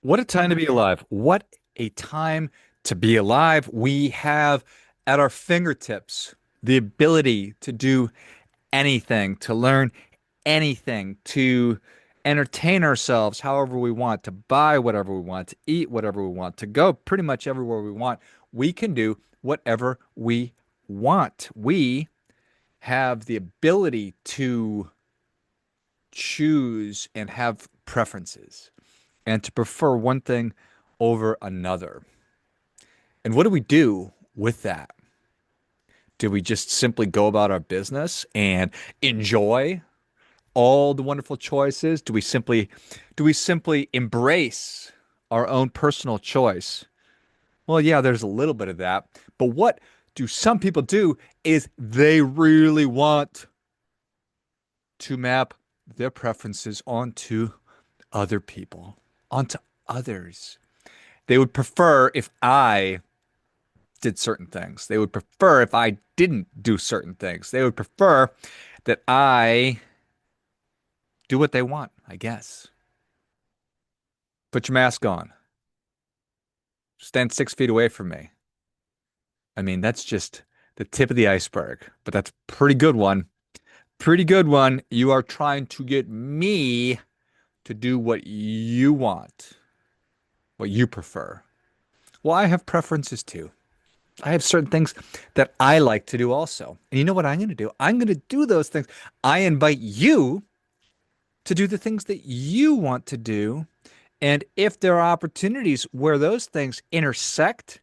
What a time to be alive. What a time to be alive. We have at our fingertips the ability to do anything, to learn anything, to entertain ourselves however we want, to buy whatever we want, to eat whatever we want, to go pretty much everywhere we want. We can do whatever we want. We have the ability to choose and have preferences and to prefer one thing over another. And what do we do with that? Do we just simply go about our business and enjoy all the wonderful choices? Do we simply embrace our own personal choice? Well, yeah, there's a little bit of that. But what do some people do is they really want to map their preferences onto other people, onto others. They would prefer if I did certain things. They would prefer if I didn't do certain things. They would prefer that I do what they want, I guess. Put your mask on. Stand 6 feet away from me. I mean, that's just the tip of the iceberg, but that's a pretty good one. Pretty good one. You are trying to get me to do what you want, what you prefer. Well, I have preferences too. I have certain things that I like to do also. And you know what I'm going to do? I'm going to do those things. I invite you to do the things that you want to do. And if there are opportunities where those things intersect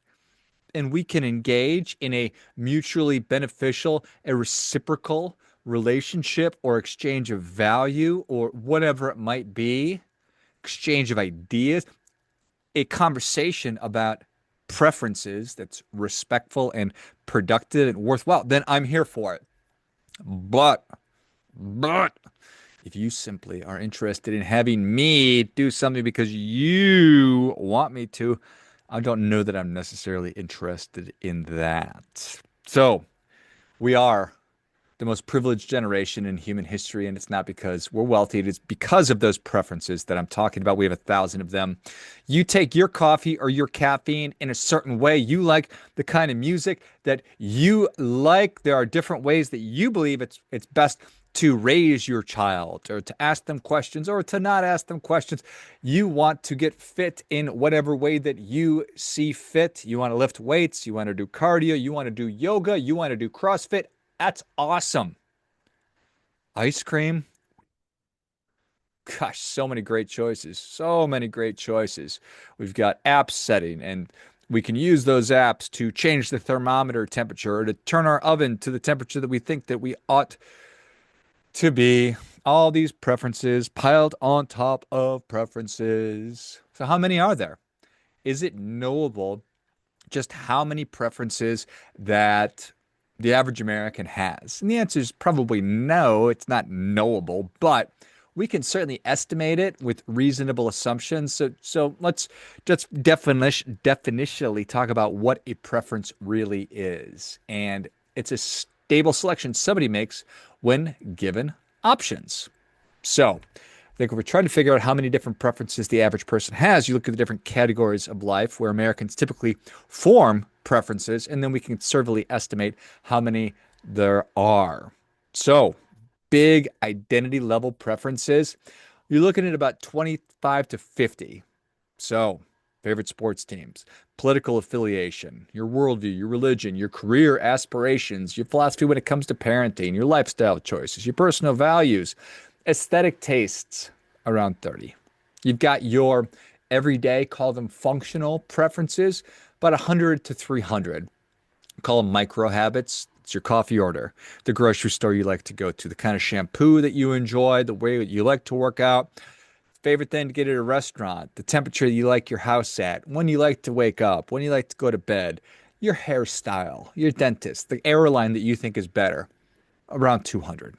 and we can engage in a mutually beneficial, a reciprocal relationship or exchange of value or whatever it might be, exchange of ideas, a conversation about preferences that's respectful and productive and worthwhile, then I'm here for it. But, but if you simply are interested in having me do something because you want me to, I don't know that I'm necessarily interested in that. So we are the most privileged generation in human history, and it's not because we're wealthy. It's because of those preferences that I'm talking about. We have 1,000 of them. You take your coffee or your caffeine in a certain way. You like the kind of music that you like. There are different ways that you believe it's best to raise your child or to ask them questions or to not ask them questions. You want to get fit in whatever way that you see fit. You want to lift weights. You want to do cardio. You want to do yoga. You want to do CrossFit. That's awesome. Ice cream. Gosh, so many great choices. So many great choices. We've got app setting, and we can use those apps to change the thermometer temperature or to turn our oven to the temperature that we think that we ought to be. All these preferences piled on top of preferences. So how many are there? Is it knowable just how many preferences that the average American has? And the answer is probably no, it's not knowable, but we can certainly estimate it with reasonable assumptions. So let's just definitionally talk about what a preference really is. And it's a stable selection somebody makes when given options. So I think if we're trying to figure out how many different preferences the average person has, you look at the different categories of life where Americans typically form preferences, and then we can conservatively estimate how many there are. So, big identity level preferences, you're looking at about 25 to 50. So, favorite sports teams, political affiliation, your worldview, your religion, your career aspirations, your philosophy when it comes to parenting, your lifestyle choices, your personal values, aesthetic tastes, around 30. You've got your everyday, call them functional preferences, about 100 to 300. Call them micro habits. It's your coffee order, the grocery store you like to go to, the kind of shampoo that you enjoy, the way that you like to work out, favorite thing to get at a restaurant, the temperature you like your house at, when you like to wake up, when you like to go to bed, your hairstyle, your dentist, the airline that you think is better, around 200.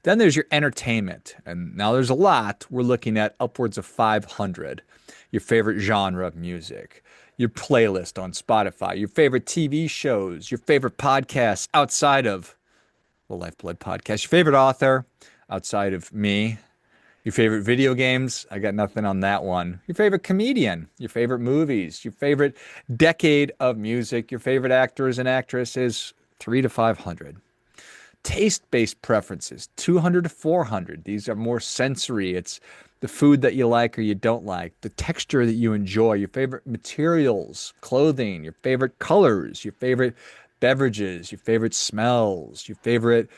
Then there's your entertainment. And now there's a lot. We're looking at upwards of 500. Your favorite genre of music, your playlist on Spotify, your favorite TV shows, your favorite podcasts outside of the Lifeblood podcast, your favorite author outside of me, Your favorite video games? I got nothing on that one. Your favorite comedian? Your favorite movies? Your favorite decade of music? Your favorite actors and actresses? 3 to 500. Taste-based preferences, 200 to 400. These are more sensory. It's the food that you like or you don't like, the texture that you enjoy, your favorite materials, clothing, your favorite colors, your favorite beverages, your favorite smells, your favorite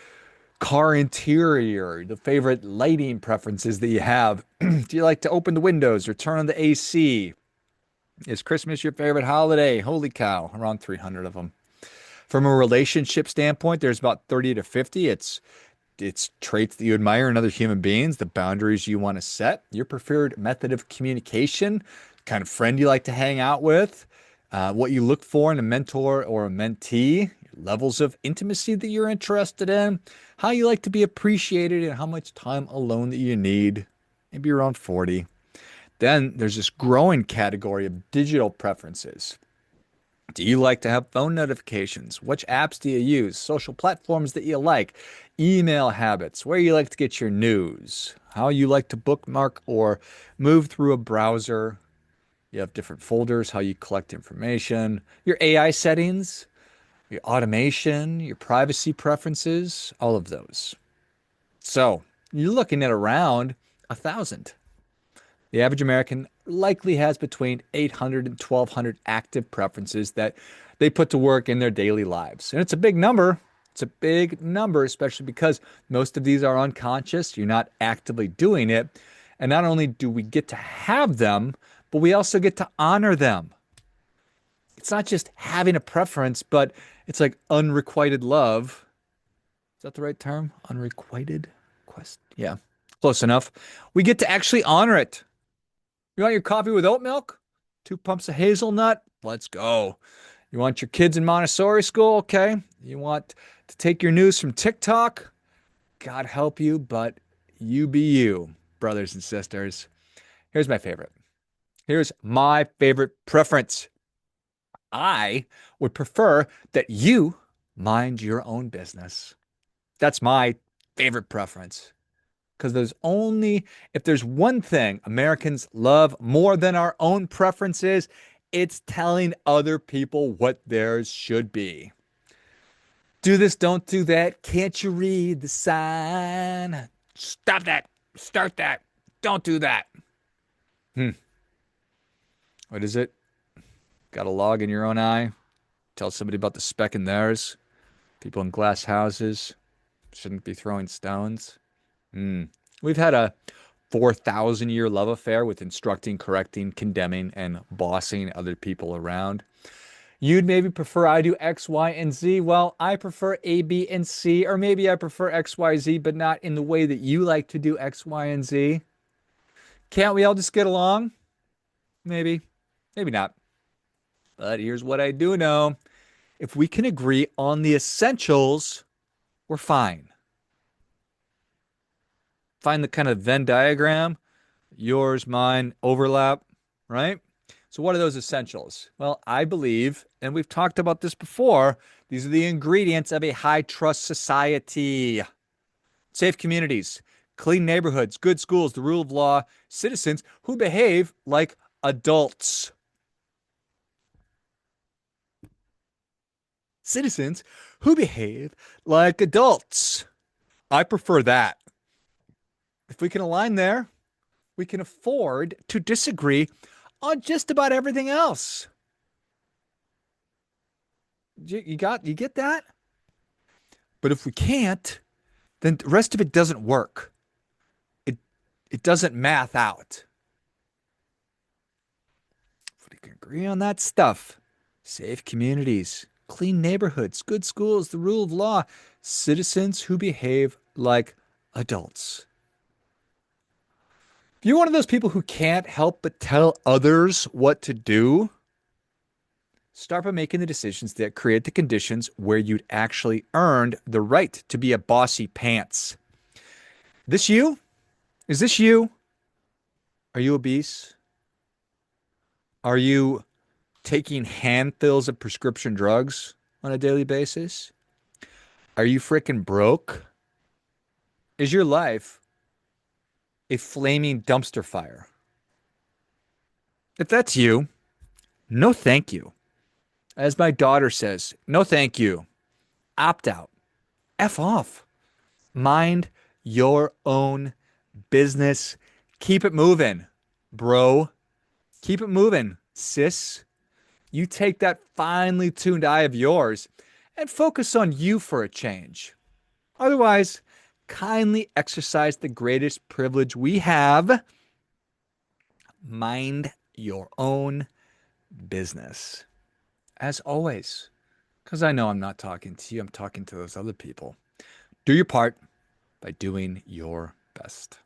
car interior, the favorite lighting preferences that you have. Do you like to open the windows or turn on the AC? Is Christmas your favorite holiday? Holy cow, around 300 of them. From a relationship standpoint, there's about 30 to 50. It's traits that you admire in other human beings, the boundaries you want to set, your preferred method of communication, kind of friend you like to hang out with, what you look for in a mentor or a mentee, levels of intimacy that you're interested in, how you like to be appreciated, and how much time alone that you need. Maybe around 40. Then there's this growing category of digital preferences. Do you like to have phone notifications? Which apps do you use? Social platforms that you like? Email habits? Where you like to get your news? How you like to bookmark or move through a browser? You have different folders, how you collect information, your AI settings, your automation, your privacy preferences, all of those. So you're looking at around 1,000. The average American likely has between 800 and 1,200 active preferences that they put to work in their daily lives. And it's a big number. It's a big number, especially because most of these are unconscious. You're not actively doing it. And not only do we get to have them, but we also get to honor them. It's not just having a preference, but it's like unrequited love. Is that the right term? Unrequited quest? Yeah, close enough. We get to actually honor it. You want your coffee with oat milk? 2 pumps of hazelnut? Let's go. You want your kids in Montessori school? Okay. You want to take your news from TikTok? God help you, but you be you, brothers and sisters. Here's my favorite. Here's my favorite preference. I would prefer that you mind your own business. That's my favorite preference. Because if there's one thing Americans love more than our own preferences, it's telling other people what theirs should be. Do this, don't do that. Can't you read the sign? Stop that. Start that. Don't do that. Hmm. What is it? Got a log in your own eye? Tell somebody about the speck in theirs. People in glass houses shouldn't be throwing stones. Hmm. We've had a 4,000-year love affair with instructing, correcting, condemning, and bossing other people around. You'd maybe prefer I do X, Y, and Z. Well, I prefer A, B, and C, or maybe I prefer X, Y, Z, but not in the way that you like to do X, Y, and Z. Can't we all just get along? Maybe, maybe not. But here's what I do know. If we can agree on the essentials, we're fine. Find the kind of Venn diagram, yours, mine, overlap, right? So, what are those essentials? Well, I believe, and we've talked about this before, these are the ingredients of a high trust society: safe communities, clean neighborhoods, good schools, the rule of law, citizens who behave like adults. Citizens who behave like adults. I prefer that. If we can align there, we can afford to disagree on just about everything else. You get that? But if we can't, then the rest of it doesn't work. It it doesn't math out. If we can agree on that stuff, safe communities, clean neighborhoods, good schools, the rule of law, citizens who behave like adults. If you're one of those people who can't help but tell others what to do, start by making the decisions that create the conditions where you'd actually earned the right to be a bossy pants. This you? Is this you? Are you obese? Are you taking handfuls of prescription drugs on a daily basis? Are you freaking broke? Is your life a flaming dumpster fire. If that's you, no thank you. As my daughter says, no thank you. Opt out. F off. Mind your own business. Keep it moving, bro. Keep it moving, sis. You take that finely tuned eye of yours and focus on you for a change. Otherwise, kindly exercise the greatest privilege we have. Mind your own business. As always, because I know I'm not talking to you, I'm talking to those other people. Do your part by doing your best.